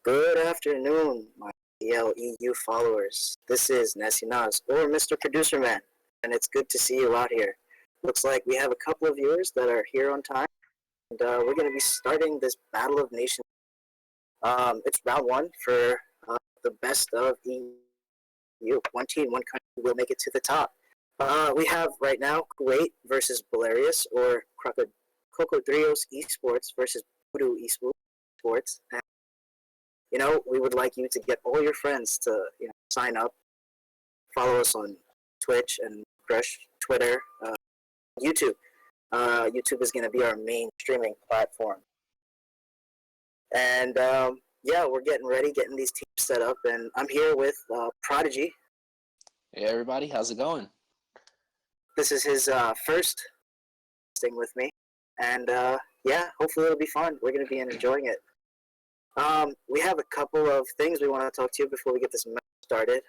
Good afternoon, my ELEU followers. This is Nesinas, or Mr. Producer Man, and it's good to see you out here. Looks like we have a couple of viewers that are here on time, and we're going to be starting this Battle of Nations. It's round one for the best of EU. One team, one country will make it to the top. We have right now Kuwait versus Belarus, or Cocodrilos eSports versus Voodoo eSports. We would like you to get all your friends to, sign up, follow us on Twitch and Crush, Twitter, YouTube. YouTube is going to be our main streaming platform. And yeah, we're getting ready, getting these teams set up, and I'm here with Prodigy. Hey everybody, how's it going? This is his first thing with me, and yeah, hopefully it'll be fun. We're going to be enjoying it. We have a couple of things we want to talk to you before we get this match started.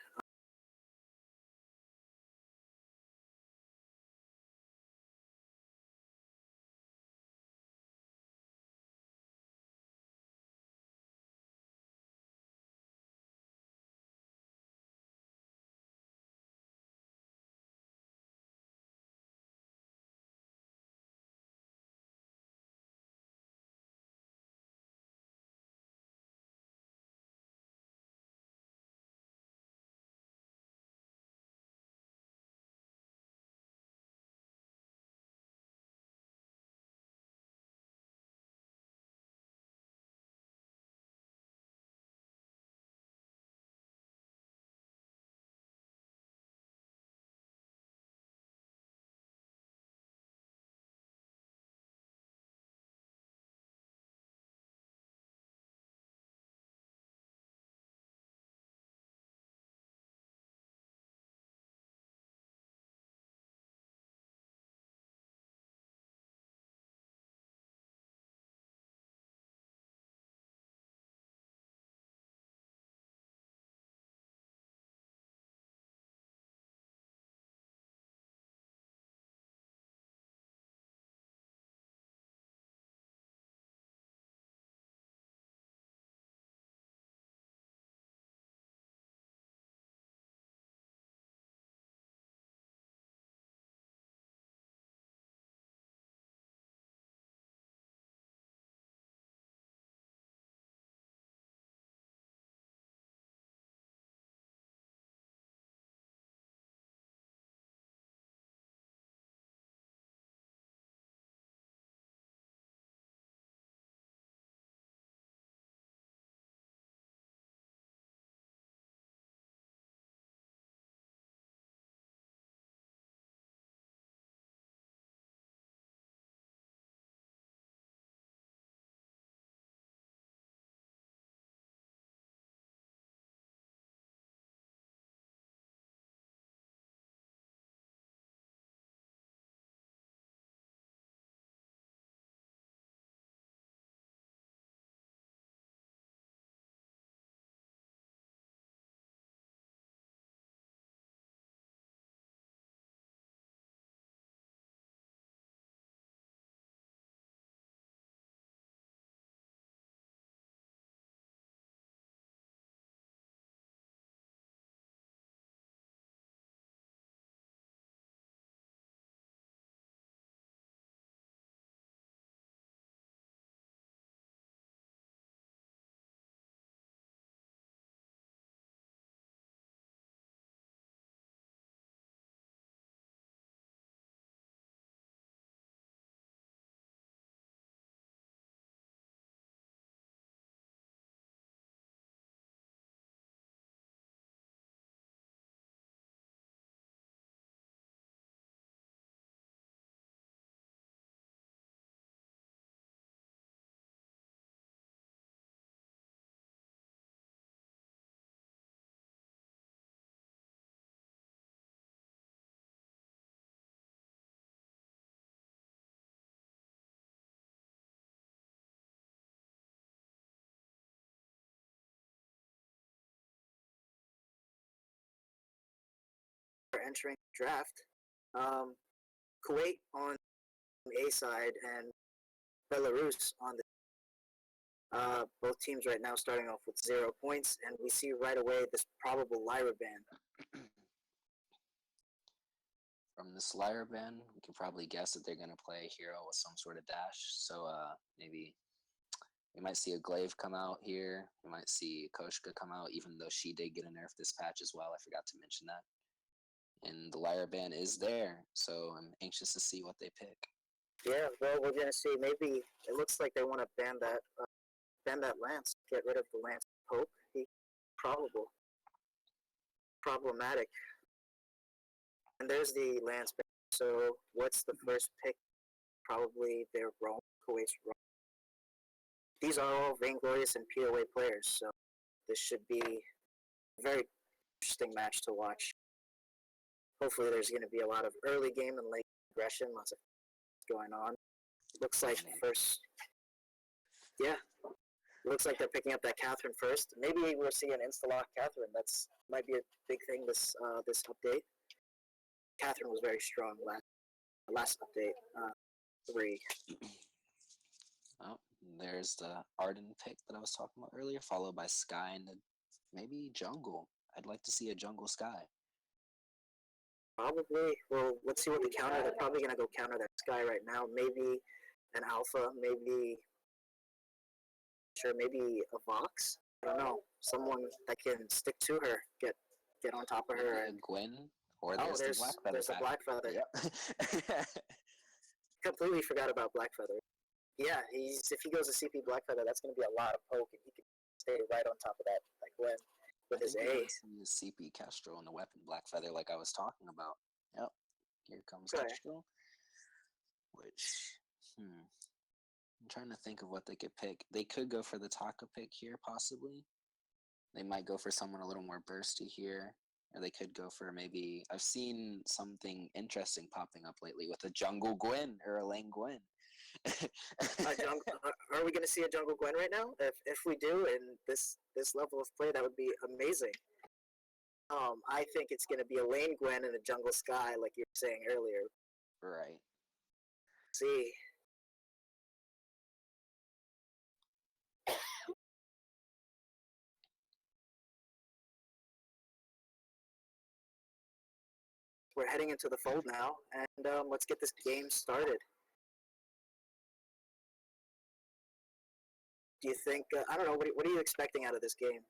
We're entering the draft. Kuwait on A side and Belarus on the Both teams right now starting off with 0 points, and we see right away this probable Lyra ban. From this Lyra ban, we can probably guess that they're going to play a hero with some sort of dash. So maybe we might see a Glaive come out here. We might see Koshka come out, even though she did get a nerf this patch as well. I forgot to mention that. And the Lyra ban is there, so I'm anxious to see what they pick. Yeah, well, we're gonna see. Maybe it looks like they want to ban that Lance. Get rid of the Lance Pope. Problematic. And there's the Lance ban. So what's the first pick? Probably their Rome, Kuwait's Rome. These are all Vainglorious and POA players, so this should be a very interesting match to watch. Hopefully there's going to be a lot of early game and late aggression, lots of going on. Looks like looks like they're picking up that Catherine first. Maybe we'll see an insta-lock Catherine. That's might be a big thing this update. Catherine was very strong last update 3. Oh, there's the Arden pick that I was talking about earlier, followed by Sky and maybe Jungle. I'd like to see a Jungle Sky. Probably. Well, let's see what they counter. They're probably going to go counter that Sky right now. Maybe an Alpha, maybe a Vox. I don't know. Someone that can stick to her, get on top of her. And Gwen, or there's the Black Feather. There's a Black Feather. Yep. Completely forgot about Black Feather. Yeah, if he goes to CP Black Feather, that's going to be a lot of poke, and he can stay right on top of that, like Gwen. With his A. The CP Kestrel and the weapon Black Feather, like I was talking about. Yep. Here comes Okay. Kestrel. Which, I'm trying to think of what they could pick. They could go for the Taka pick here, possibly. They might go for someone a little more bursty here. Or they could go for maybe... I've seen something interesting popping up lately with a Jungle Gwen or a Lane Gwen. Are we going to see a Jungle Gwen right now? If we do, in this level of play, that would be amazing. I think it's going to be a Lane Gwen and a Jungle Sky, like you were saying earlier. Right. See. We're heading into the fold now, and let's get this game started. Do you think, I don't know, what are you expecting out of this game?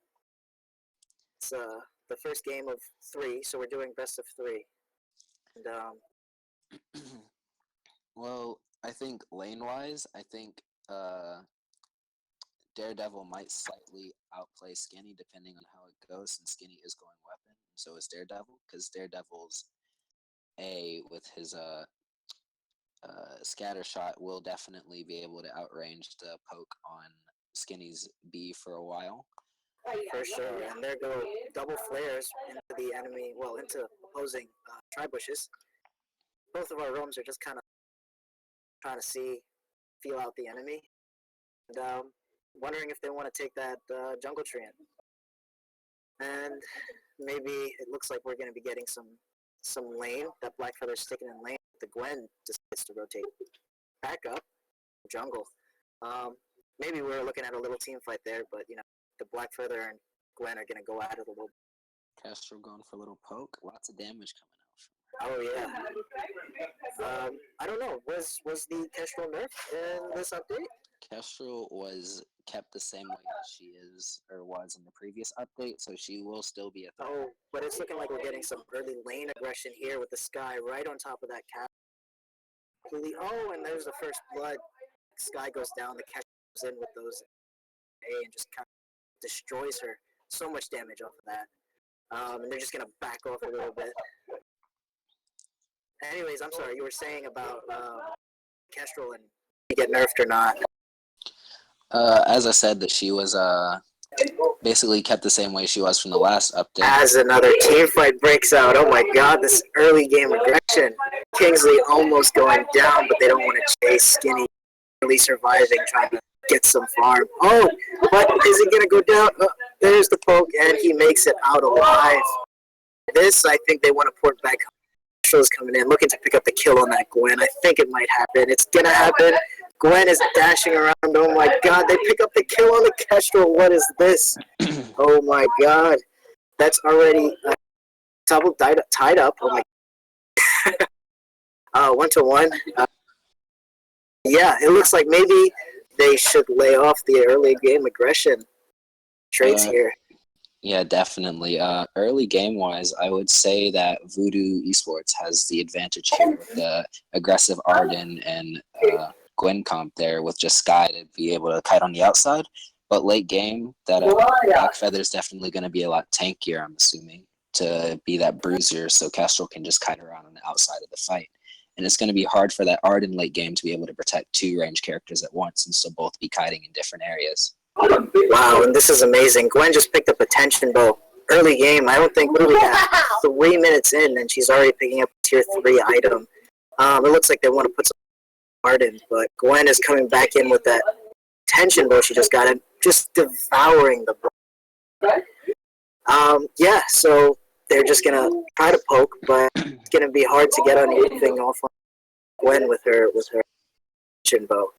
It's the first game of 3, so we're doing best of 3. And, well, I think lane-wise, I think Daredevil might slightly outplay Skinny depending on how it goes, since Skinny is going weapon, and so is Daredevil, because Daredevil's A with his scatter shot will definitely be able to outrange the poke on Skinny's B for a while. For sure, and there go double flares into the enemy, into opposing tri-bushes. Both of our roams are just kind of trying to feel out the enemy, and wondering if they want to take that jungle treant. And maybe it looks like we're going to be getting some lane. That Black Feather's sticking in lane. The Gwen decides to rotate back up jungle. Maybe we're looking at a little team fight there, but the Black Feather and Gwen are going to go at it a little. Kestrel going for a little poke. Lots of damage coming out. Oh yeah. I don't know. Was the Kestrel nerfed in this update? Kestrel was kept the same way as she is or was in the previous update, so she will still be a threat. Oh, but it's looking like we're getting some early lane aggression here with the Sky right on top of that cap. Oh, and there's the first blood. Sky goes down. The Kestrel goes in with those A and just kind of destroys her. So much damage off of that. And they're just gonna back off a little bit. Anyways, I'm sorry. You were saying about Kestrel and get nerfed or not. As I said, that she was basically kept the same way she was from the last update. As another team fight breaks out, oh my god, this early game aggression. Kingsley almost going down, but they don't want to chase Skinny. Really surviving, trying to get some farm. Oh, but is he going to go down? There's the poke, and he makes it out alive. This, I think they want to port back home. Show's coming in, looking to pick up the kill on that Gwen. I think it might happen. It's going to happen. Gwen is dashing around. Oh my god, they pick up the kill on the Kestrel. What is this? Oh my god. That's already double tied up. Oh my 1-1. Yeah, it looks like maybe they should lay off the early game aggression traits here. Yeah, definitely. Early game wise, I would say that Voodoo eSports has the advantage here with the aggressive Arden and Gwen comp there with just Sky to be able to kite on the outside. But late game, that Black Feather is definitely going to be a lot tankier, I'm assuming, to be that bruiser so Kestrel can just kite around on the outside of the fight. And it's going to be hard for that Arden late game to be able to protect two range characters at once and still both be kiting in different areas. Wow, and this is amazing. Gwen just picked up a tension bow. Early game, I don't think, what do we have? 3 minutes in, and she's already picking up a tier 3 item. It looks like they want to put some Arden, but Gwen is coming back in with that tension bow she just got and just devouring the bow. Yeah, so they're just going to try to poke, but it's going to be hard to get anything off on Gwen with her tension bow.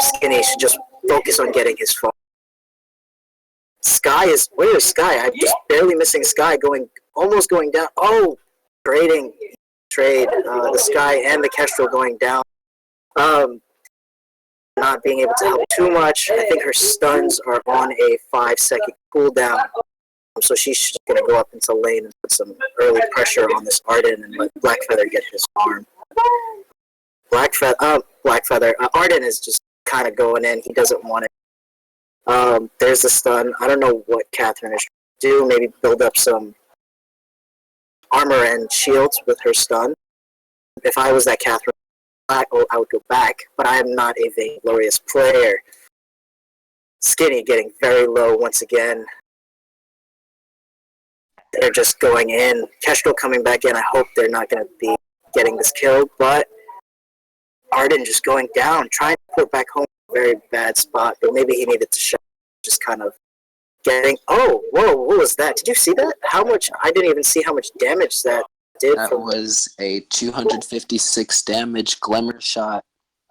Skinny should just focus on getting his phone. Where is Sky? I'm just barely missing Sky, almost going down. Oh, trade, the Sky and the Kestrel going down. Not being able to help too much. I think her stuns are on a 5-second cooldown. So she's just going to go up into lane and put some early pressure on this Arden and let Black Feather get his farm. Black Feather. Arden is just kind of going in. He doesn't want it. There's the stun. I don't know what Catherine is trying to do. Maybe build up some armor and shields with her stun. If I was that Catherine, I would go back. But I am not a vainglorious player. Skinny getting very low once again. They're just going in. Kestrel coming back in. I hope they're not going to be getting this kill, but Arden just going down, trying to put back home a very bad spot, but maybe he needed to shut, just kind of getting, oh, whoa, what was that? Did you see that? How much, I didn't even see how much damage that did. That was a 256 damage Glimmer shot.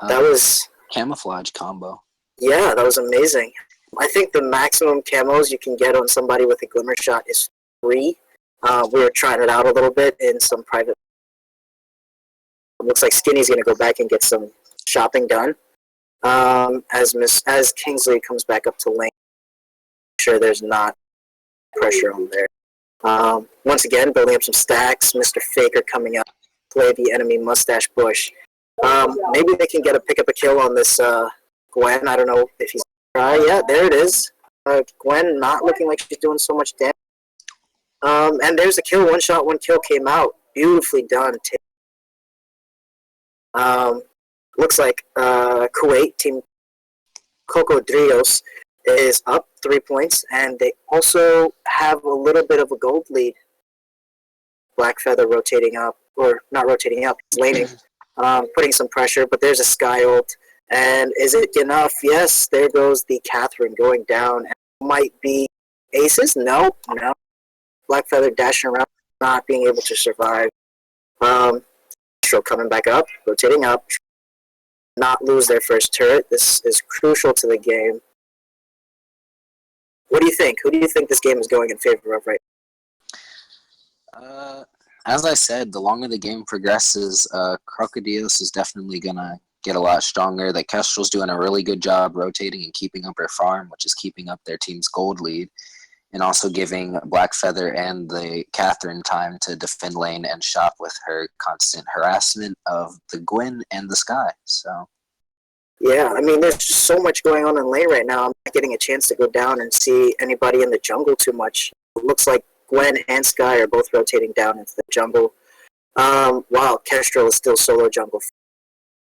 That was camouflage combo. Yeah, that was amazing. I think the maximum camos you can get on somebody with a Glimmer shot is 3. We were trying it out a little bit in some private. It looks like Skinny's going to go back and get some shopping done. As Kingsley comes back up to lane, make sure there's not pressure on there. Once again, building up some stacks. Mr. Faker coming up, play the enemy mustache bush. Maybe they can pick up a kill on this Gwen. I don't know if he's yeah, there it is. Gwen not looking like she's doing so much damage. And there's a kill. 1 shot, 1 kill came out. Beautifully done. Looks like Kuwait, team Cocodrilos, is up 3 points, and they also have a little bit of a gold lead. Black Feather rotating up, or not rotating up, laning, putting some pressure, but there's a Sky ult. And is it enough? Yes, there goes the Catherine going down. And might be aces? No. Black Feather dashing around, not being able to survive. Astro coming back up, rotating up, not lose their first turret. This is crucial to the game. What do you think? Who do you think this game is going in favor of right now? As I said, the longer the game progresses, Cocodrilos is definitely going to get a lot stronger. That Kestrel's doing a really good job rotating and keeping up her farm, which is keeping up their team's gold lead, and also giving Black Feather and the Catherine time to defend lane and shop with her constant harassment of the Gwen and the Sky. So, yeah, I mean, there's just so much going on in lane right now. I'm not getting a chance to go down and see anybody in the jungle too much. It looks like Gwen and Sky are both rotating down into the jungle. Wow, Kestrel is still solo jungle.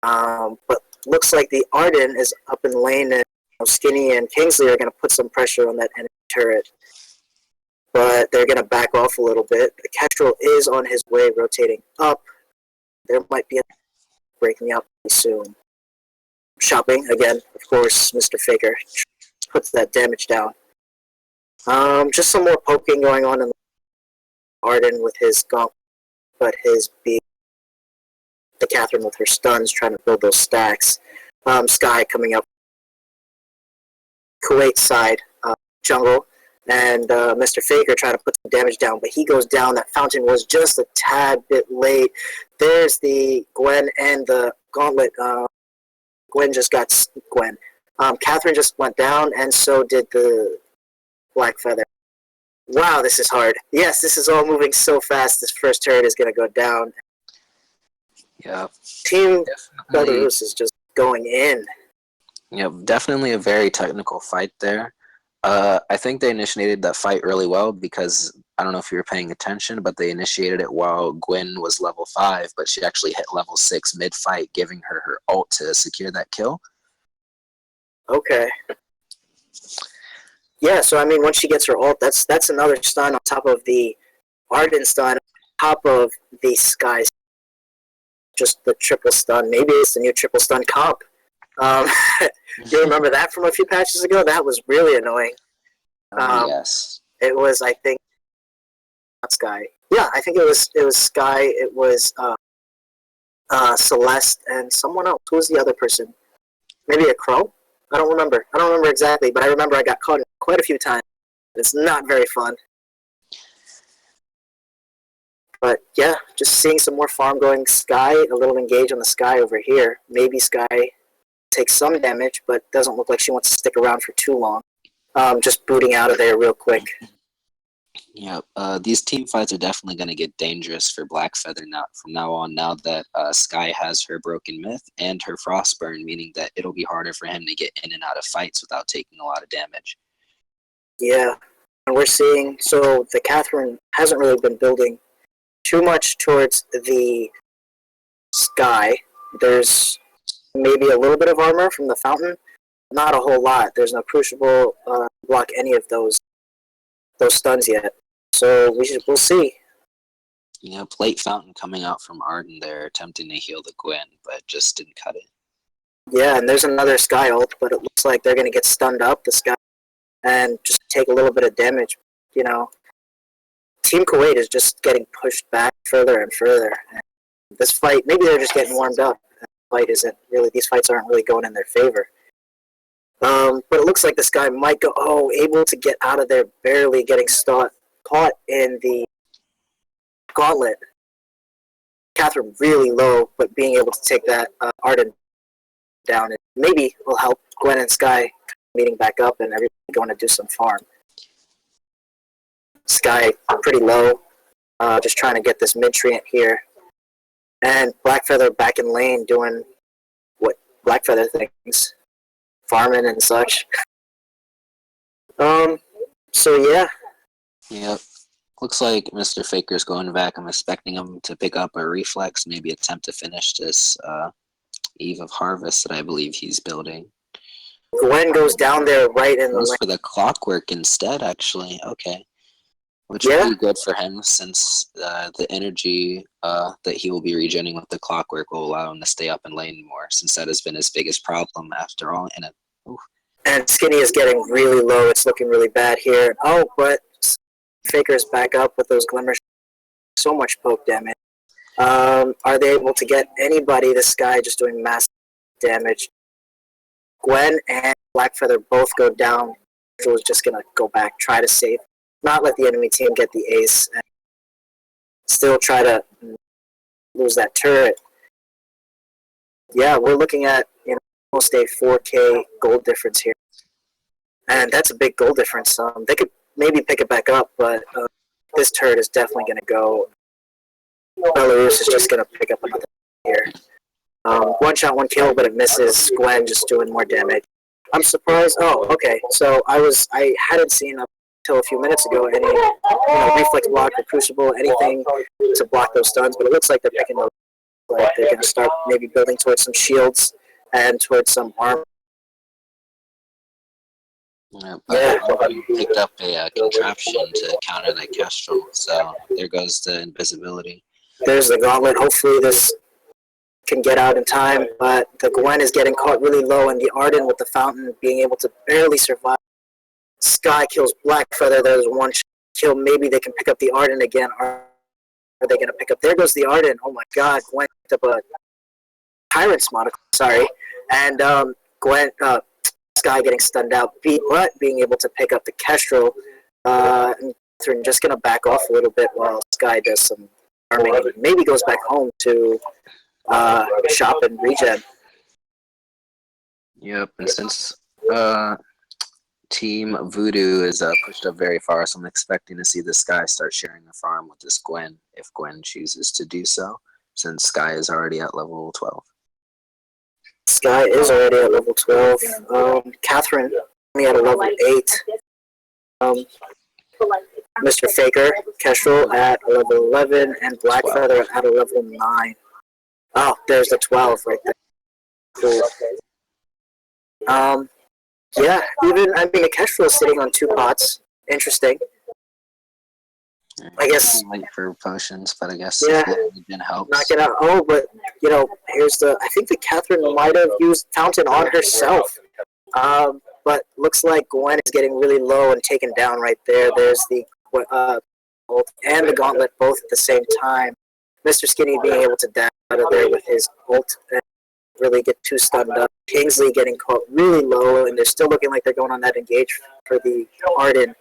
But looks like the Arden is up in lane, and Skinny and Kingsley are going to put some pressure on that enemy turret. But they're going to back off a little bit. The Kestrel is on his way, rotating up. There might be a breaking out soon. Shopping, again, of course, Mr. Faker puts that damage down. Just some more poking going on in Arden with his gauntlet, but his B. The Catherine with her stuns, trying to build those stacks. Sky coming up Kuwait side jungle, and Mr. Faker trying to put some damage down, but he goes down. That fountain was just a tad bit late. There's the Gwen and the gauntlet. Gwen just got Gwen. Catherine just went down, and so did the Black Feather. Wow, this is hard. Yes, this is all moving so fast. This first turret is going to go down. Yeah. Team Belarus is just going in. Yeah, definitely a very technical fight there. I think they initiated that fight really well because I don't know if you were paying attention, but they initiated it while Gwen was level 5, but she actually hit level 6 mid-fight, giving her her ult to secure that kill. Okay. Yeah, so I mean, once she gets her ult, that's another stun on top of the Arden stun, on top of the Sky. Just the triple stun. Maybe it's the new triple stun comp. You remember that from a few patches ago? That was really annoying. Yes. It was, I think, not Sky. Yeah, I think it was Sky. It was Celeste and someone else. Who was the other person? Maybe a Crow? I don't remember. I don't remember exactly, but I remember I got caught quite a few times. It's not very fun. But yeah, just seeing some more farm going. Sky, a little engage on the Sky over here. Maybe Sky takes some damage, but doesn't look like she wants to stick around for too long. Just booting out of there real quick. Yeah, these team fights are definitely going to get dangerous for Blackfeather from now on, now that Sky has her Broken Myth and her Frostburn, meaning that it'll be harder for him to get in and out of fights without taking a lot of damage. Yeah, and we're seeing, so the Catherine hasn't really been building too much towards the Sky. There's maybe a little bit of armor from the fountain, not a whole lot. There's no Crucible block any of those stuns yet. So we'll see. Yeah, Plate Fountain coming out from Arden there, attempting to heal the Gwen, but just didn't cut it. Yeah, and there's another Sky ult, but it looks like they're going to get stunned up, the Sky, and just take a little bit of damage. You know, Team Kuwait is just getting pushed back further and further. And this fight, maybe they're just getting warmed up. These fights aren't really going in their favor. But it looks like this guy might go, able to get out of there, barely getting caught in the gauntlet. Catherine really low, but being able to take that Arden down, and maybe will help Gwen and Sky meeting back up and everybody going to do some farm. Sky pretty low, just trying to get this mid-treant here. And Blackfeather back in lane doing what Blackfeather thinks. Farming and such. So yeah. Yep. Looks like Mr. Faker's going back. I'm expecting him to pick up a reflex, maybe attempt to finish this Eve of Harvest that I believe he's building. Gwen goes down there right in the Goes lane. for the clockwork instead, actually. Okay. Which will be good for him, since the energy that he will be regenerating with the clockwork will allow him to stay up in lane more, since that has been his biggest problem after all. And Skinny is getting really low. It's looking really bad here. But Faker's back up with those glimmers. So much poke damage. Are they able to get anybody? This guy just doing massive damage. Gwen and Blackfeather both go down. Virgil is just going to go back, try to save. Not let the enemy team get the ace, and still try to lose that turret. Yeah, we're looking at almost a 4K gold difference here, and that's a big gold difference. They could maybe pick it back up, but this turret is definitely going to go. Belarus is just going to pick up another here. One shot, one kill, but it misses. Gwen just doing more damage. I'm surprised. Okay. So I hadn't seen until a few minutes ago any reflex block or Crucible, anything to block those stuns, but it looks like they're picking those. Like they're going to start maybe building towards some shields and towards some armor. Picked up a contraption to counter that Kestrel, so there goes the invisibility. There's the gauntlet. Hopefully this can get out in time, but the Gwen is getting caught really low, and the Arden with the fountain being able to barely survive. Sky kills Blackfeather. There's one kill. Maybe they can pick up the Arden again. Are they going to pick up? There goes the Arden. Oh my god, Gwen picked up Tyrant's monocle, sorry. And Gwen, Sky getting stunned out, but being able to pick up the Kestrel. And Catherine just going to back off a little bit while Sky does some farming and maybe goes back home to shop and regen. Yep, and since Team Voodoo is pushed up very far, so I'm expecting to see the Sky start sharing the farm with this Gwen, if Gwen chooses to do so, since Sky is already at level 12. Sky is already at level 12. Catherine, me at a level 8. Mr. Faker, Kestrel at a level 11, and Blackfeather at a level 9. Oh, there's the 12 right there. Cool. Yeah, even, I mean, a Kestrel is sitting on 2 pots. Interesting. I guess. Late for potions, but I guess yeah, it helps. Knock it out. Oh, but, you know, here's the, I think the Catherine might have used Fountain on herself. But looks like Gwen is getting really low and taken down right there. There's the ult and the gauntlet both at the same time. Mr. Skinny being able to dash out of there with his ult and really get 2 stunned up. Kingsley getting caught really low, and they're still looking like they're going on that engage for the Arden.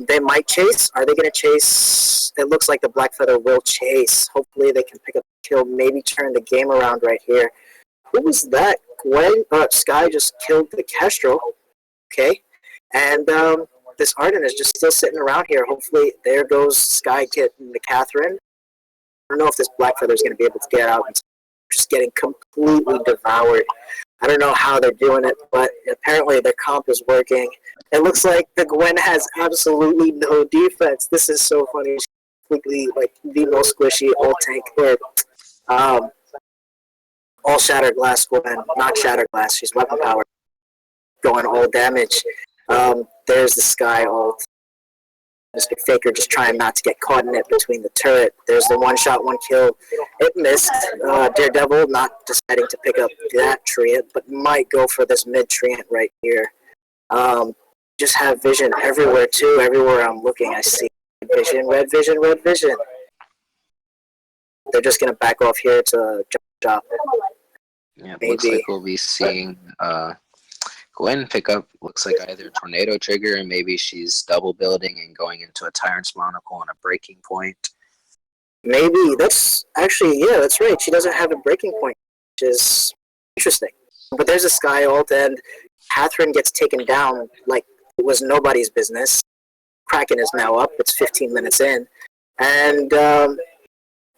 They might chase. Are they going to chase? It looks like the Blackfeather will chase. Hopefully they can pick up the kill, maybe turn the game around right here. Who was that? Gwen? Sky just killed the Kestrel. Okay. And this Arden is just still sitting around here. Hopefully there goes Sky getting the Catherine. I don't know if this Blackfeather is going to be able to get out. It's just getting completely devoured. I don't know how they're doing it, but apparently their comp is working. It looks like the Gwen has absolutely no defense. This is so funny. She's completely like the most squishy all tank hit. All Shattered Glass Gwen, not Shattered Glass. She's weapon power, going all damage. There's the Sky ult. Mr. Faker just trying not to get caught in it between the turret. There's the 1-shot, 1-kill. It missed. Daredevil not deciding to pick up that treant, but might go for this mid treant right here. Just have vision everywhere too. Everywhere I'm looking, I see vision, red vision, red vision. They're just gonna back off here to jump. Yeah, looks like we'll be seeing Gwen pick up, looks like either Tornado Trigger, and maybe she's double building and going into a Tyrant's Monocle and a breaking point. Maybe. That's actually, yeah, that's right. She doesn't have a breaking point, which is interesting. But there's a Sky ult, and Catherine gets taken down like it was nobody's business. Kraken is now up. It's 15 minutes in. And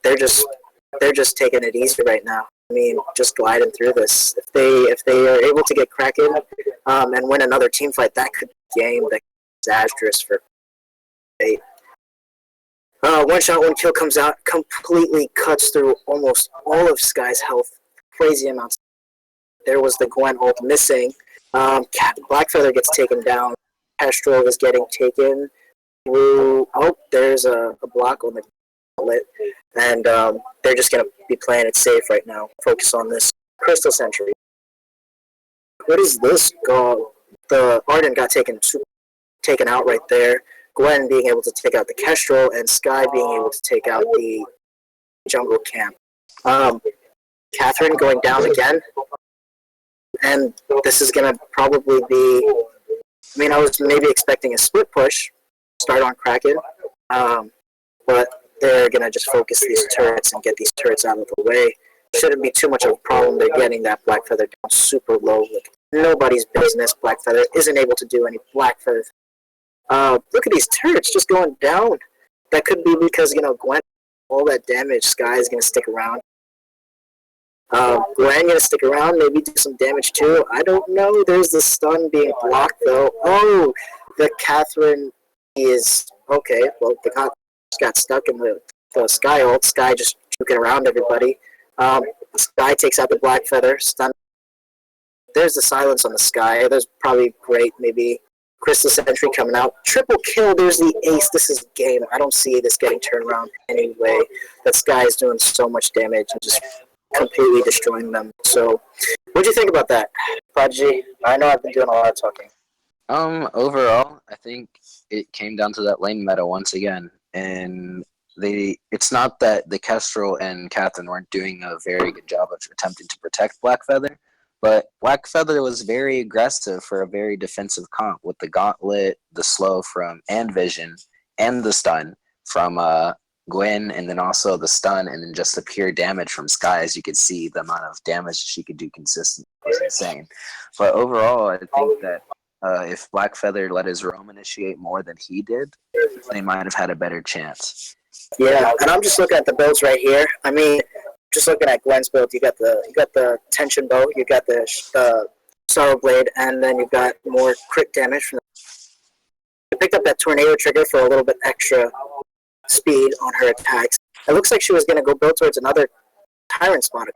they're just taking it easy right now. I mean, just gliding through this. If they are able to get Kraken and win another team fight, that could be a game that is disastrous for fate. 1-shot, 1-kill comes out, completely cuts through almost all of Sky's health. Crazy amounts. There was the Gwen ult missing. Blackfeather gets taken down. Kestrel is getting taken through. Oh, there's a block on the outlet. And they're just going to be playing it safe right now. Focus on this Crystal Sentry. What is this? The Arden got taken out right there. Gwen being able to take out the Kestrel, and Sky being able to take out the jungle camp. Catherine going down again. And this is going to probably be... I mean, I was maybe expecting a split push, start on Kraken, but they're going to just focus these turrets and get these turrets out of the way. Shouldn't be too much of a problem. They're getting that Blackfeather down super low. Like, nobody's business. Blackfeather isn't able to do any Blackfeather. Look at these turrets just going down. That could be because, you know, Gwen, all that damage, Sky is going to stick around. Gwen going to stick around, maybe do some damage too. I don't know. There's the stun being blocked, though. Oh, the Catherine is... Okay, well, the Catherine got stuck in the Sky ult. Sky just juking around everybody. Sky takes out the Blackfeather. Stun. There's the silence on the Sky. There's probably great, maybe Crystal Sentry coming out. Triple kill. There's the ace. This is game. I don't see this getting turned around anyway. That Sky is doing so much damage and just completely destroying them. So, what do you think about that, Prodigy? I know I've been doing a lot of talking. Overall, I think it came down to that lane meta once again, and it's not that the Kestrel and Catherine weren't doing a very good job of attempting to protect Blackfeather, but Blackfeather was very aggressive for a very defensive comp with the gauntlet, the slow from and vision, and the stun from Gwen, and then also the stun, and then just the pure damage from Sky. As you could see, the amount of damage she could do consistently was insane. But overall, I think that if Blackfeather let his roam initiate more than he did, they might have had a better chance. Yeah, and I'm just looking at the builds right here. I mean, just looking at Gwen's build, you got the tension bow, you got the sorrow blade, and then you've got more crit damage from. You picked up that tornado trigger for a little bit extra speed on her attacks. It looks like she was gonna go build towards another tyrant spawner,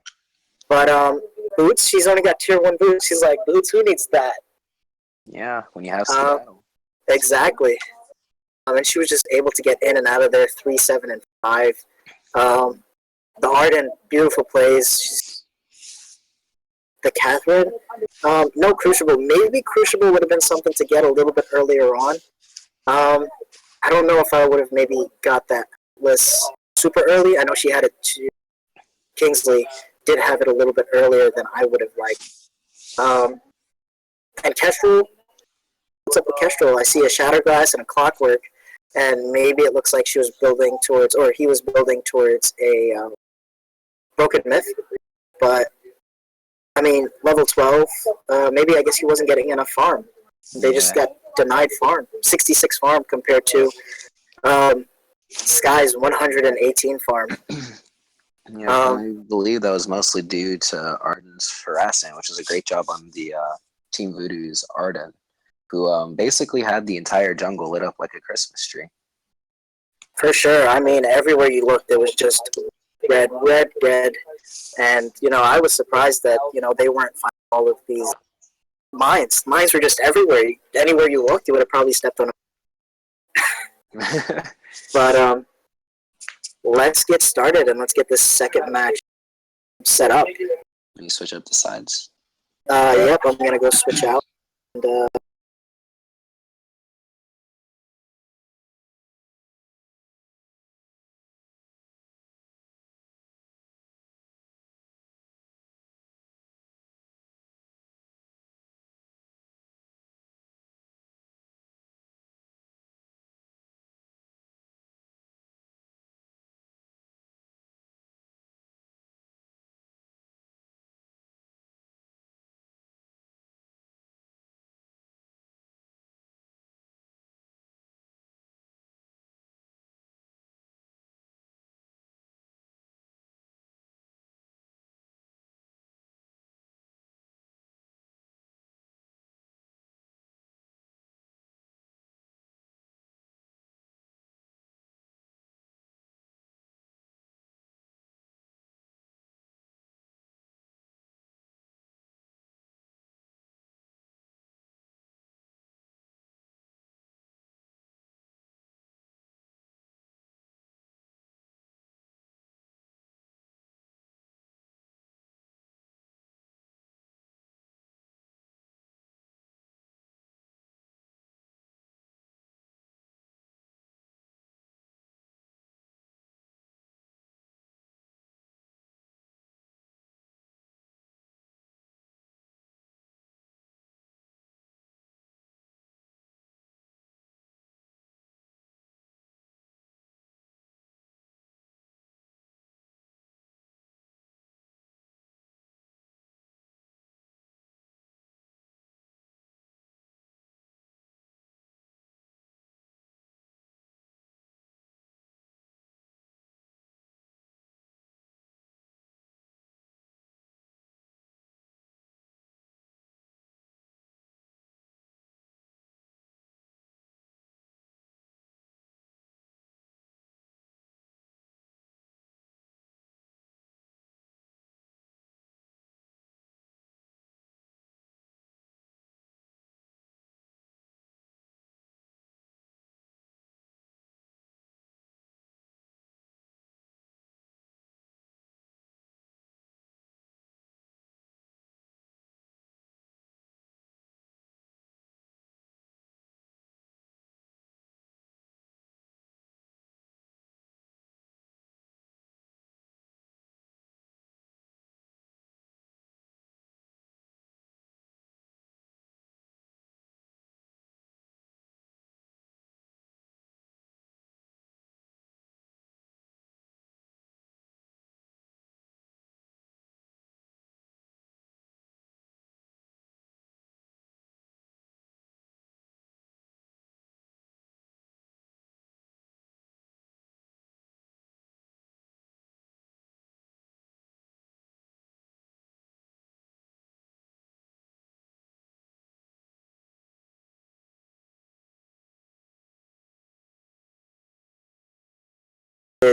but boots. She's only got tier 1 boots. She's like, boots. Who needs that? Yeah, when you have skedaddle. Exactly. And she was just able to get in and out of there 3, 7, and 5. The Arden, beautiful plays. The Catherine, no Crucible. Maybe Crucible would have been something to get a little bit earlier on. I don't know if I would have maybe got that list super early. I know she had it to Kingsley, did have it a little bit earlier than I would have liked. And Kestrel, what's up with Kestrel? I see a Shatterglass and a Clockwork, and maybe it looks like she was building towards, or he was building towards a Broken Myth. But, I mean, level 12, maybe I guess he wasn't getting enough farm. They just got denied farm. 66 farm compared to Sky's 118 farm. Yeah, I believe that was mostly due to Arden's harassment, which was a great job on the Team Voodoo's Arden, who basically had the entire jungle lit up like a Christmas tree. For sure. I mean, everywhere you looked, it was just red, red, red. And, I was surprised that, they weren't finding all of these mines. Mines were just everywhere. Anywhere you looked, you would have probably stepped on them. But let's get started and let's get this second match set up. When you switch up the sides. Yep, I'm going to go switch out. And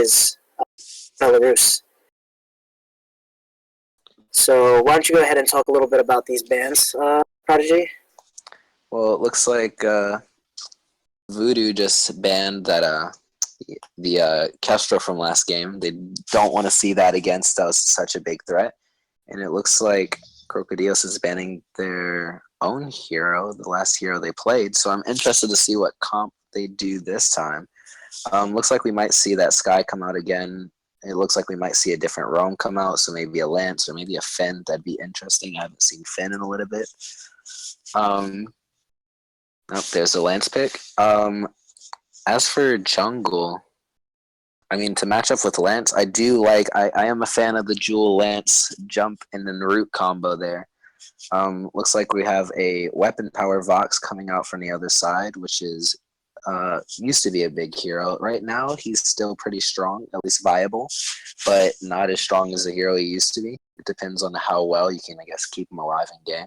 versus Belarus. So why don't you go ahead and talk a little bit about these bans, Prodigy? Well, it looks like Voodoo just banned the Kestrel from last game. They don't want to see that against us, such a big threat. And it looks like Cocodrilos is banning their own hero, the last hero they played. So I'm interested to see what comp they do this time. Looks like we might see that Sky come out again. It looks like we might see a different Roam come out, so maybe a Lance or maybe a Finn. That'd be interesting. I haven't seen Finn in a little bit. There's a Lance pick. As for jungle, I mean, to match up with Lance, I do like. I am a fan of the Jewel Lance jump and then root combo there. Looks like we have a weapon power Vox coming out from the other side, which is used to be a big hero. Right now, he's still pretty strong, at least viable, but not as strong as the hero he used to be. It depends on how well you can, I guess, keep him alive in game.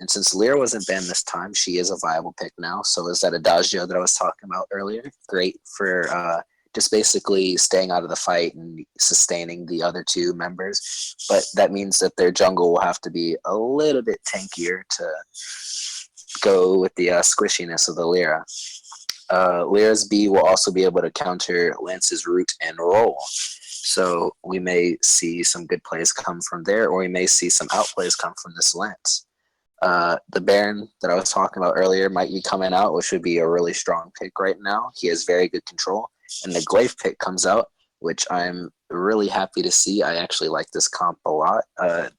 And since Lyra wasn't banned this time, she is a viable pick now. So is that Adagio that I was talking about earlier? Great for just basically staying out of the fight and sustaining the other two members. But that means that their jungle will have to be a little bit tankier to go with the squishiness of the Lyra. Lyra's B will also be able to counter Lance's root and roll. So we may see some good plays come from there, or we may see some outplays come from this Lance. The Baron that I was talking about earlier might be coming out, which would be a really strong pick right now. He has very good control. And the Glaive pick comes out, which I'm really happy to see. I actually like this comp a lot.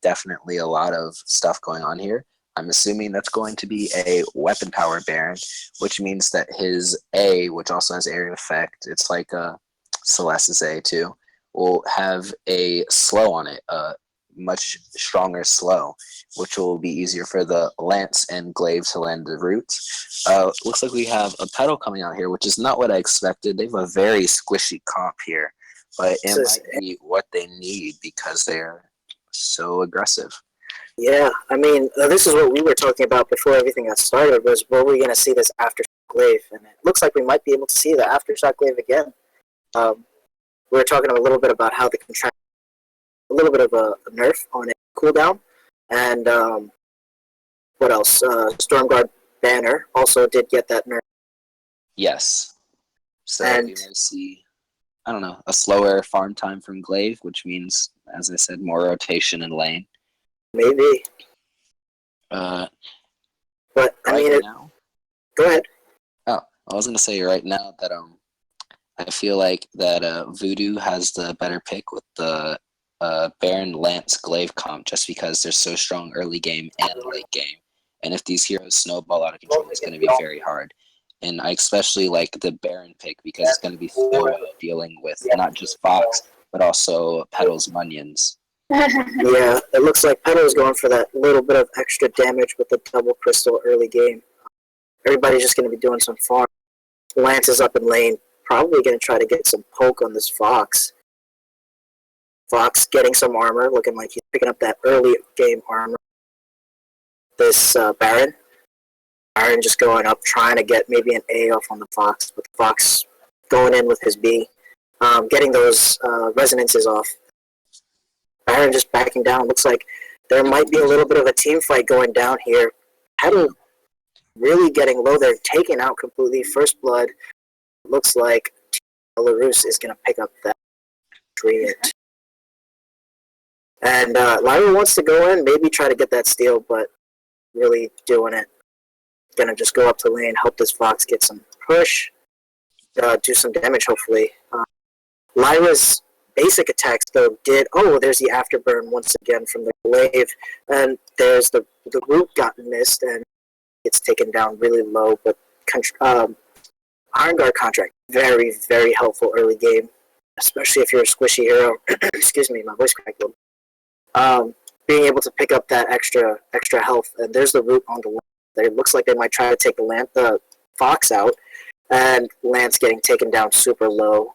Definitely a lot of stuff going on here. I'm assuming that's going to be a weapon power Baron, which means that his A, which also has area effect, it's like Celeste's A too, will have a slow on it, much stronger slow, which will be easier for the Lance and Glaive to land the roots. Looks like we have a Petal coming out here, which is not what I expected. They have a very squishy comp here, but it might be what they need because they're so aggressive. Yeah, I mean, this is what we were talking about before everything got started, was were we going to see this Aftershock Glaive? And it looks like we might be able to see the Aftershock Glaive again. We were talking a little bit about how the contract, a little bit of a nerf on it, cooldown, and what else? Stormguard Banner also did get that nerf. Yes. So And we may see, I don't know, a slower farm time from Glaive, which means, as I said, more rotation in lane. maybe. But I mean, now, go ahead. Oh, I was gonna say right now that I feel like that Voodoo has the better pick with the Baron Lance Glaive comp, just because they're so strong early game and late game. And if these heroes snowball out of control, it's going to be very hard. And I especially like the Baron pick because it's going to be so well dealing with not just Fox, but also Petal's minions. Yeah, it looks like Petal is going for that little bit of extra damage with the double crystal early game. Everybody's just going to be doing some farm. Lance is up in lane, probably going to try to get some poke on this Fox. Fox getting some armor, looking like he's picking up that early game armor. This Baron just going up, trying to get maybe an A off on the Fox, but the Fox going in with his B, getting those resonances off. Baron just backing down. Looks like there might be a little bit of a team fight going down here. Petal really getting low there, taken out completely. First blood. Looks like Belarus is going to pick up that treatment. And Lyra wants to go in, maybe try to get that steal, but really doing it. Gonna just go up to lane, help this Fox get some push, do some damage hopefully. Lyra's basic attacks though there's the afterburn once again from the Glaive, and there's the root got missed and it's taken down really low, but Iron Guard contract, very, very helpful early game, especially if you're a squishy hero. Excuse me, my voice cracked a little. Being able to pick up that extra health, and there's the root on the line. It looks like they might try to take the Fox out, and Lance getting taken down super low.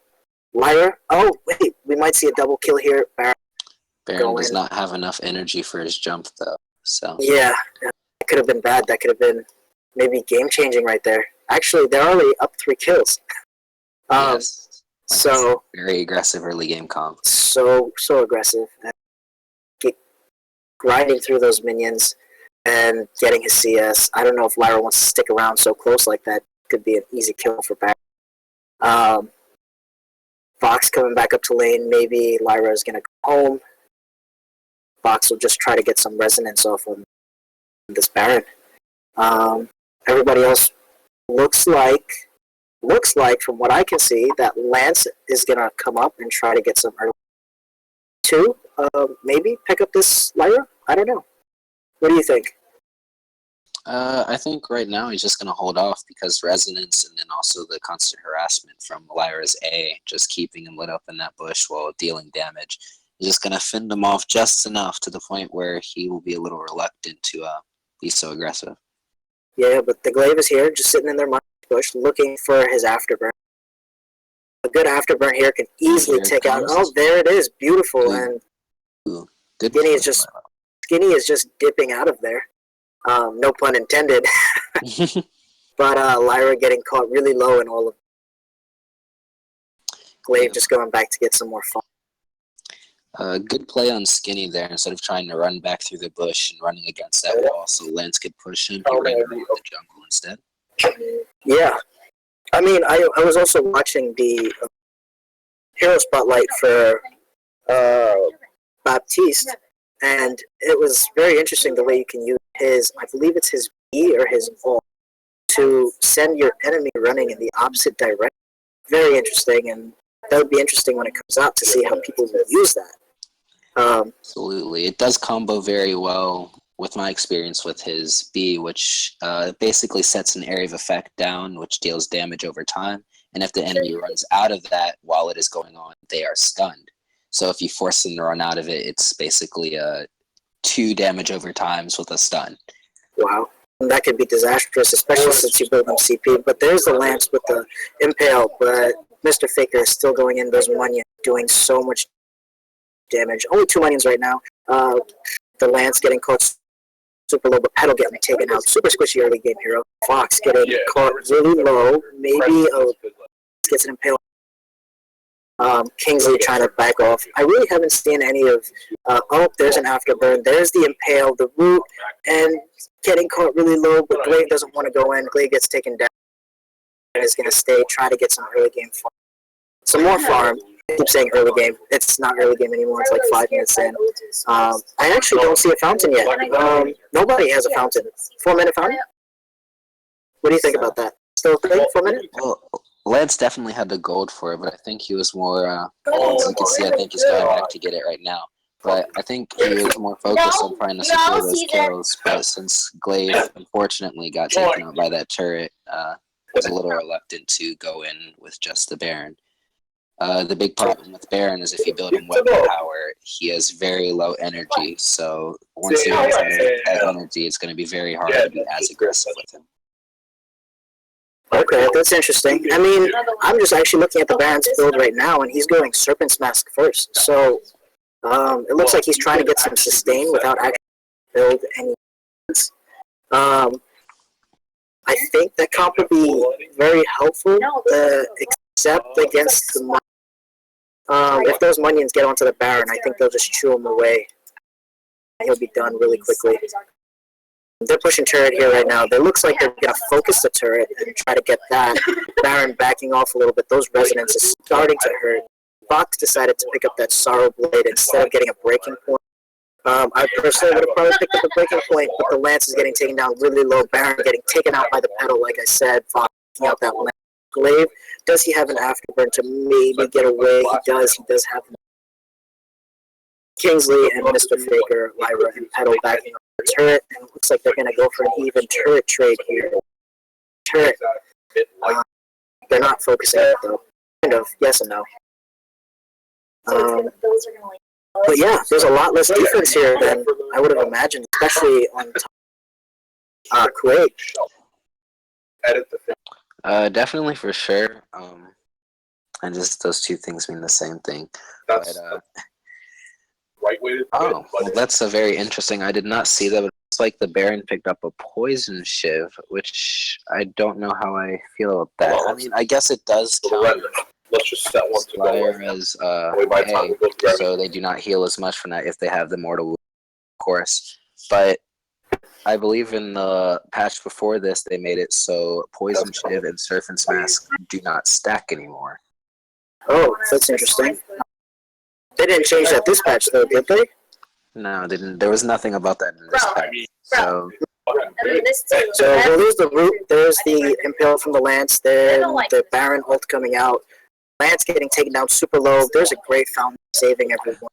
Lyra, oh wait, we might see a double kill here. Baron does not have enough energy for his jump though, so yeah, that could have been bad. That could have been maybe game changing right there. Actually, they're already up 3 kills. Yes. So very aggressive early game comp. so aggressive, get, grinding through those minions and getting his CS. I don't know if Lyra wants to stick around so close like that. Could be an easy kill for Baron. Fox coming back up to lane. Maybe Lyra is gonna go home. Fox will just try to get some resonance off on this Baron. Everybody else looks like from what I can see that Lance is gonna come up and try to get some early two. Maybe pick up this Lyra. I don't know. What do you think? I think right now he's just going to hold off because resonance and then also the constant harassment from Lyra's A, just keeping him lit up in that bush while dealing damage. He's just going to fend him off just enough to the point where he will be a little reluctant to be so aggressive. Yeah, but the glaive is here, just sitting in their bush, looking for his afterburn. A good afterburn here can easily take out. Oh, there it is, beautiful, and Skinny is just dipping out of there. No pun intended. But Lyra getting caught really low in all of Glaive just going back to get some more fun. Good play on Skinny there. Instead of trying to run back through the bush and running against that wall so Lance could push him, he ran around the jungle instead. Yeah. I mean, I was also watching the Hero Spotlight for Baptiste, and it was very interesting the way you can use his, I believe it's his E or his ult, to send your enemy running in the opposite direction. Very interesting, and that would be interesting when it comes out to see how people will use that. Absolutely. It does combo very well with my experience with his B, which basically sets an area of effect down, which deals damage over time. And if the enemy runs out of that while it is going on, they are stunned. So if you force them to run out of it, it's basically 2 damage over times with a stun. Wow. That could be disastrous, especially since you build them CP. But there's the Lance with the Impale, but Mr. Faker is still going in those Munions, doing so much damage. Only 2 Munions right now. The Lance getting caught super low, but Petal getting taken out. Super squishy early game hero. Fox getting caught really low. Maybe gets an Impale. Kingsley trying to back off. I really haven't seen any of. There's an afterburn. There's the Impale, the root, and getting caught really low. But Glaive doesn't want to go in. Glaive gets taken down and is going to stay. Try to get some early game farm. Some more farm. I keep saying early game. It's not early game anymore. It's like 5 minutes in. I actually don't see a fountain yet. Nobody has a fountain. 4-minute fountain. What do you think about that? Still a thing? 4 minutes? Well, Lance definitely had the gold for it, but I think he was more, as you can see, I think he's going back to get it right now. But I think he was more focused on trying to secure those kills. But since Glaive, unfortunately, got taken out by that turret, was a little reluctant to go in with just the Baron. The big problem with Baron is if you build him weapon power, he has very low energy. So once he runs out of that energy, it's going to be very hard to be as aggressive with him. Okay, that's interesting. I mean, I'm just actually looking at the Baron's build right now, and he's going Serpent's Mask first. So it looks like he's trying to get some sustain without actually build any. I think that comp would be very helpful, except against the if those Munions get onto the Baron, I think they'll just chew him away. He'll be done really quickly. They're pushing turret here right now. It looks like they're going to focus the turret and try to get that. Baron backing off a little bit. Those resonances starting to hurt. Fox decided to pick up that Sorrow Blade instead of getting a breaking point. I personally would have probably picked up a breaking point, but the Lance is getting taken down really low. Baron getting taken out by the Petal, like I said. Fox taking out that Lance. Glaive, does he have an afterburn to maybe get away? He does. He does have Kingsley and Mr. Faker, Lyra, and Petal backing up the turret, and it looks like they're going to go for an even turret trade here. Turret. They're not focusing it, though. Kind of, yes and no. But yeah, there's a lot less defense here than I would have imagined, especially on Kuwait. Definitely for sure. And just those two things mean the same thing. But, well, that's a very interesting. I did not see that. But it's like the Baron picked up a poison shiv, which I don't know how I feel about that. I mean, I guess it does count let's just set one to go. Lyra's A, so they do not heal as much from that if they have the mortal wound, of course. But I believe in the patch before this, they made it so Poison Shiv and Serpent's Mask do not stack anymore. Oh, that's interesting. They didn't change that this patch, though, did they? No, they didn't. There was nothing about that in this patch. So, well, there's the root, there's the Impale from the Lance, then the Baron ult coming out. Lance getting taken down super low. There's a great fountain saving everyone.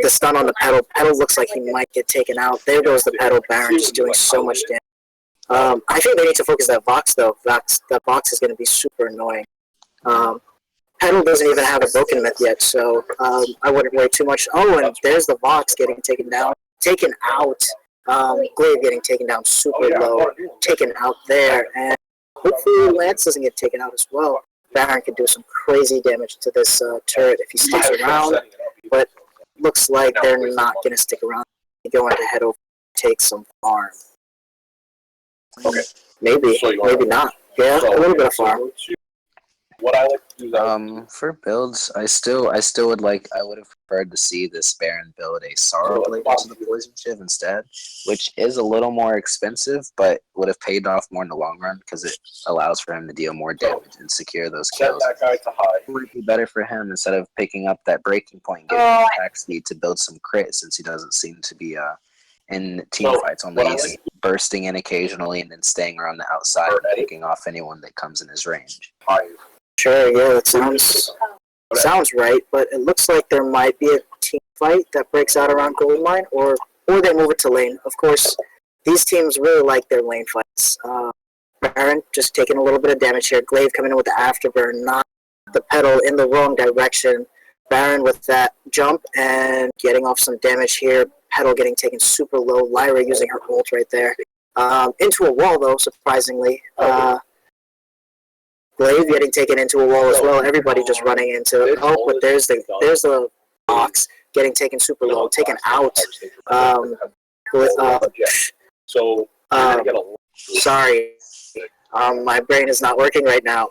The stun on the pedal. Pedal looks like he might get taken out. There goes the pedal. Baron just doing so much damage. I think they need to focus that Vox, though. That Vox is going to be super annoying. Pedal doesn't even have a broken myth yet, so I wouldn't worry too much. Oh, and there's the Vox getting taken down. Taken out. Glaive getting taken down super low. Taken out there. And hopefully Lance doesn't get taken out as well. Baron can do some crazy damage to this turret if he sticks around. But looks like they're not going to stick around. They're going to head over and take some farm. Okay. Maybe not. Yeah, a little bit of farm. What I like to do for builds, I would have preferred to see this Baron build a Sorrow Blade into the Poison Shiv instead, which is a little more expensive, but would have paid off more in the long run because it allows for him to deal more damage and secure those kills. that guy to high. It would be better for him instead of picking up that breaking point and getting attack speed to build some crit, since he doesn't seem to be in team fights, only he's bursting in occasionally and then staying around the outside and picking off anyone that comes in his range. Sure, yeah, that sounds right, but it looks like there might be a team fight that breaks out around Goldmine, or they move it to lane. Of course, these teams really like their lane fights. Baron just taking a little bit of damage here. Glaive coming in with the afterburn, not the pedal in the wrong direction. Baron with that jump and getting off some damage here. Pedal getting taken super low. Lyra using her ult right there. Into a wall, though, surprisingly. Glaive getting taken into a wall as well. Everybody just running into it. Oh, but there's the Box getting taken super low, taken out. Sorry. My brain is not working right now.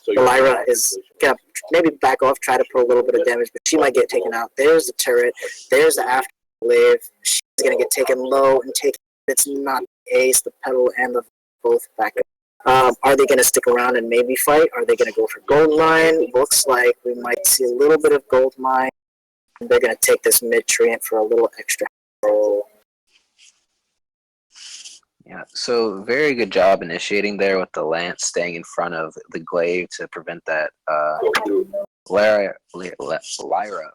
Lyra is gonna maybe back off, try to put a little bit of damage, but she might get taken out. There's the turret. There's the after Glaive. She's gonna get taken low and taken. It's not the ace, the pedal, and the both back up. Are they going to stick around and maybe fight? Are they going to go for Goldmine? Looks like we might see a little bit of Goldmine. They're going to take this mid-treant for a little extra roll. Yeah, so very good job initiating there with the Lance staying in front of the Glaive to prevent that Lyra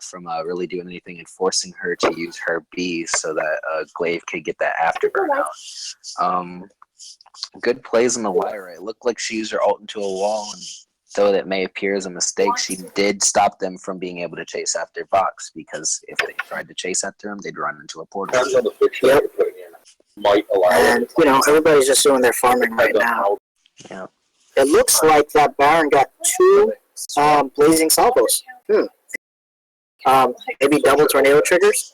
from really doing anything and forcing her to use her B so that Glaive could get that afterburn out. Good plays on the Lyra. It looked like she used her ult into a wall, and though that may appear as a mistake, she did stop them from being able to chase after Vox, because if they tried to chase after him, they'd run into a portal. Yep. And, everybody's just doing their farming right now. Yeah. It looks like that Baron got 2 blazing salvos. Maybe double tornado triggers?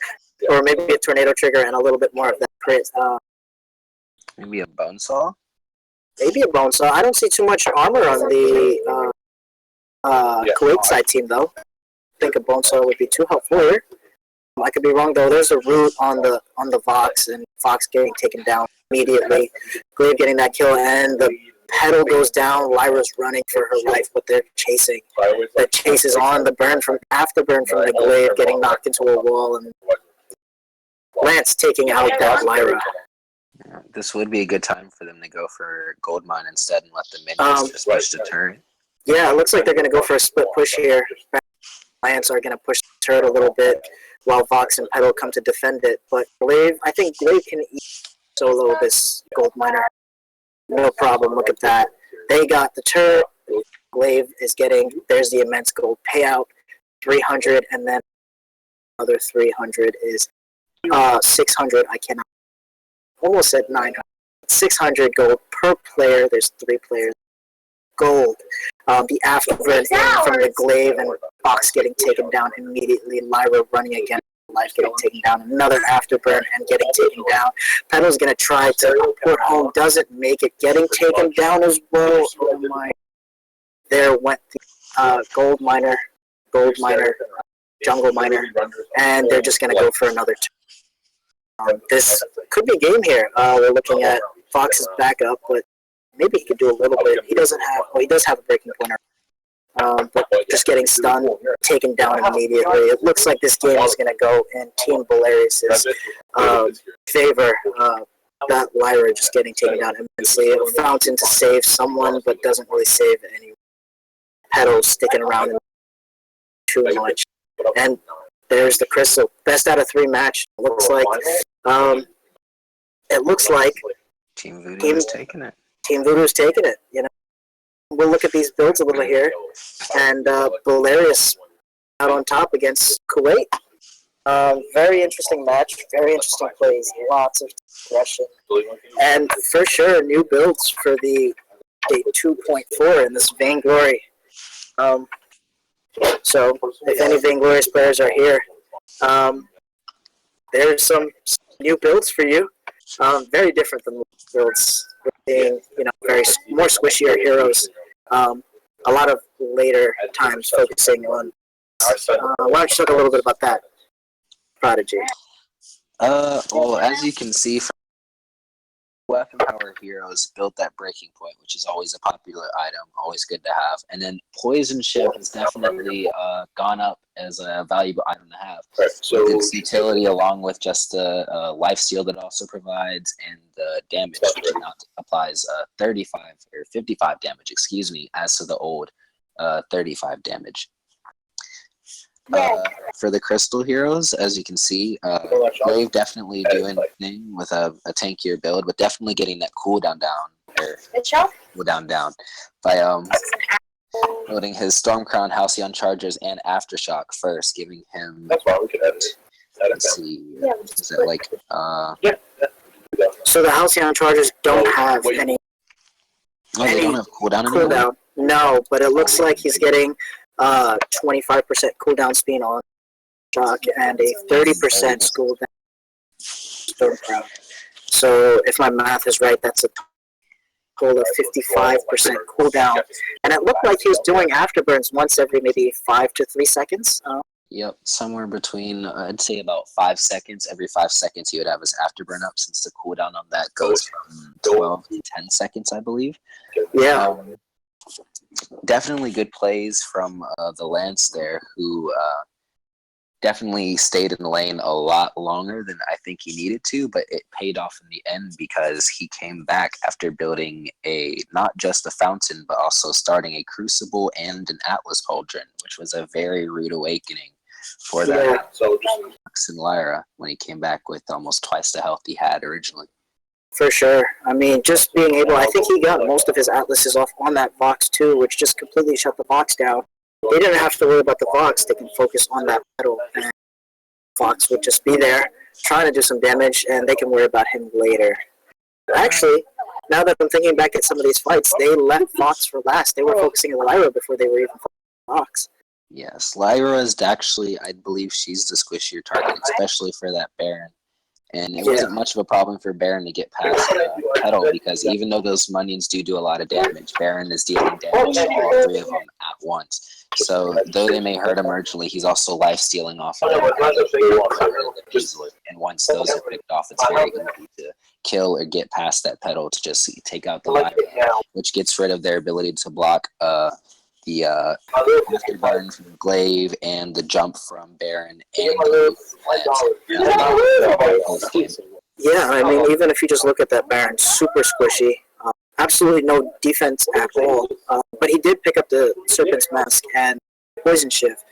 Or maybe a tornado trigger and a little bit more of that crit. Maybe a bone saw? Maybe a bone saw. I don't see too much armor on the Kuwait side team, though. I think a bone saw would be too helpful here. I could be wrong, though. There's a root on the Vox, and Vox getting taken down immediately. Glaive getting that kill, and the pedal goes down. Lyra's running for her life, but they're chasing. The chase is on. The burn from afterburn from the Glaive getting knocked into a wall, and Lance taking out that Lyra. This would be a good time for them to go for Goldmine instead and let the minions just push the turret. Yeah, it looks like they're going to go for a split push here. Lions are going to push the turret a little bit while Vox and Pedal come to defend it. But I think Glaive can solo this gold miner. No problem, look at that. They got the turret. Glaive is getting, there's the immense gold payout, 300, and then another 300 is 600. I cannot, almost said 900. 600 gold per player. There's 3 players. Gold. The afterburn from the Glaive and Fox getting taken down immediately. Lyra running again. Life getting taken down. Another afterburn and getting taken down. Pedal's going to try to put home. Doesn't make it. Getting taken down as well. Oh my. There went the gold miner, jungle miner, and they're just going to go for another two. This could be game here. We're looking at Fox's backup, but maybe he could do a little bit. He does have a breaking pointer. But just getting stunned, taken down immediately. It looks like this game is going to go in Team Valerius's favor. That Lyra just getting taken down immensely. A fountain to save someone, but doesn't really save any. Petal sticking around too much. And there's the crystal. Best out of 3 match. Looks like. It looks like Team Voodoo is taking it. Team Voodoo's taking it. You know, we'll look at these builds a little here, and Valerius out on top against Kuwait. Very interesting match. Very interesting plays. Lots of aggression, and for sure new builds for the 2.4 in this Vainglory. So if any Vainglorious players are here, there's some new builds for you. Very different than builds, being very more squishier heroes. A lot of later times focusing on. Why don't you talk a little bit about that, Prodigy? Well, as you can see, from weapon power heroes built that breaking point, which is always a popular item, always good to have. And then poison ship has definitely gone up as a valuable item to have. Right, so with its utility, along with just the life steal that also provides, and the damage, which now applies 35 or 55 damage, excuse me, as to the old 35 damage. For the crystal heroes, as you can see, Brave definitely doing thing with a tankier build, but definitely getting that cooldown down by loading his Stormcrown, Halcyon Chargers, and Aftershock first, giving him. That's why we could edit. Let's see, is it like So the Halcyon Chargers don't have any. Oh, they don't have cooldown anymore? No, but it looks like he's getting 25% cooldown speed on shock and a 30% cooldown Stormcrown. So if my math is right, that's a total of 55% cooldown. And it looked like he was doing afterburns once every maybe 5 to 3 seconds. Yep, somewhere between, I'd say about 5 seconds. Every 5 seconds he would have his afterburn up, since the cooldown on that goes from 12 to 10 seconds, I believe. Yeah. Definitely good plays from the Lance there, who definitely stayed in the lane a lot longer than I think he needed to, but it paid off in the end because he came back after building not just a fountain, but also starting a Crucible and an Atlas Pauldron, which was a very rude awakening for that Fox and Lyra when he came back with almost twice the health he had originally. For sure. I mean, just being able, I think he got most of his Atlases off on that Vox too, which just completely shut the Vox down. They didn't have to worry about the Vox. They can focus on that battle, and Vox would just be there trying to do some damage, and they can worry about him later. Actually, now that I'm thinking back at some of these fights, they left Vox for last. They were focusing on Lyra before they were even focusing on Vox. Yes, Lyra is actually, I believe she's the squishier target, especially for that Baron. And it wasn't much of a problem for Baron to get past Petal, because even though those Munions do a lot of damage, Baron is dealing damage to all 3 of them at once. So though they may hurt him urgently, he's also life-stealing off of them easily. And once those are picked off, it's very easy to kill or get past that Petal to just take out the Lyra, which gets rid of their ability to block the afterburn from Glaive and the jump from Baron and the Lance. Yeah, I mean, even if you just look at that Baron, super squishy, absolutely no defense at all. But he did pick up the Serpent's Mask and Poison Shiv.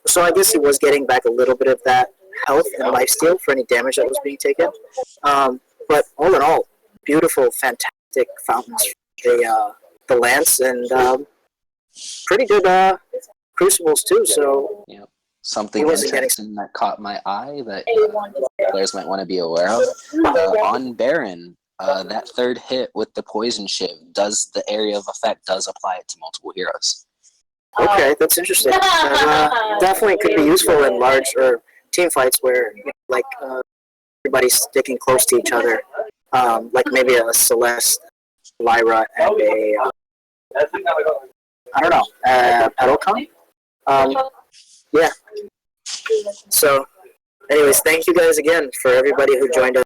So I guess he was getting back a little bit of that health and lifesteal for any damage that was being taken. But all in all, beautiful, fantastic fountains for the Lance, and pretty good Crucibles too. So something interesting that caught my eye that players might want to be aware of. On Baron, that third hit with the Poison Shiv, the area of effect does apply it to multiple heroes. Okay, that's interesting. Definitely could be useful in large or team fights where everybody's sticking close to each other, like maybe a Celeste, Lyra, and a I don't know, PedalCon. Yeah. So, anyways, thank you guys again for everybody who joined us.